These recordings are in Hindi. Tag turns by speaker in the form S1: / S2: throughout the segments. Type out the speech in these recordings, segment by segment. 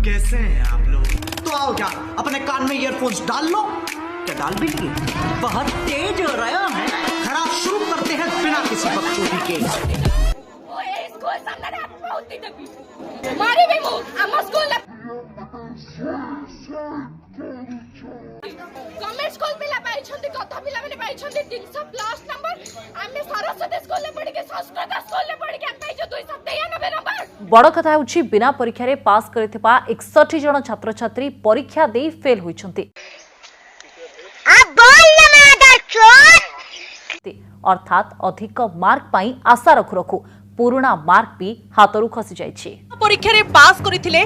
S1: कैसे हैं आप लोग? तो आओ यार, अपने कान में ईयरफोन्स डाल लो। क्या डाल भी लिए? बहुत तेज हो रहा है। खड़ा शुरू करते हैं बिना किसी बकचोदी के।
S2: गवर्नमेंट स्कूल पिला पाइछन्ती, कथा पिला माने पाइछन्ती 300 प्लस नंबर। आमे सरस्वती स्कूल ले पढ़ी के, संस्कृत स्कूल ले पढ़ी के हम पाइछो 293 नंबर।
S3: बड़ कथा होछि बिना परीक्षा रे पास करथिबा 61 जन छात्र छात्री परीक्षा देई फेल होइछन्ती। अर्थात अधिक मार्क पाई आशा रखु रखु पुराना मार्क भी हाथरू खसी जाइछि।
S4: परीक्षा रे पास करिथिले,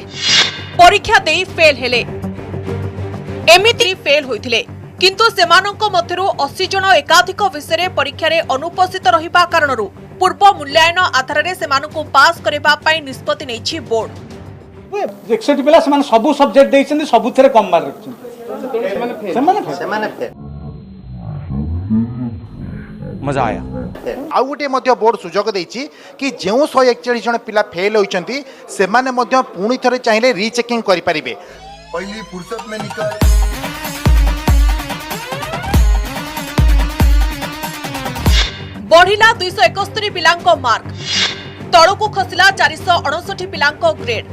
S4: परीक्षा देई फेल हेले, एमिति फेल होइथिले, किंतु सेमानंक मध्यरु 80 जन एकाधिक विषय रे परीक्षा रे अनुपस्थित रहिबा कारणरु पूर्व मूल्यांकन आधार रे सेमानंकु पास करिबा पई निष्पत्ति नेछि बोर्ड।
S5: 61 पिला सेमान सब सब्जेक्ट देइछन्ती, सब थरे कम मार्क रखछन्ती, सेमाने
S6: मजा आया।
S7: आउ गोटे मध्य बोर्ड सुजोग देछि कि जो 141 जन पिला फेल होइछन्ती सेमाने मध्य पुणी थरे चाहिले रीचेकिंग करि परिबे।
S8: पहली फुर्सत में निकल
S4: बढ़िला 271 पिलांको मार्क, तळकु खसिला 459 पिलांको ग्रेड।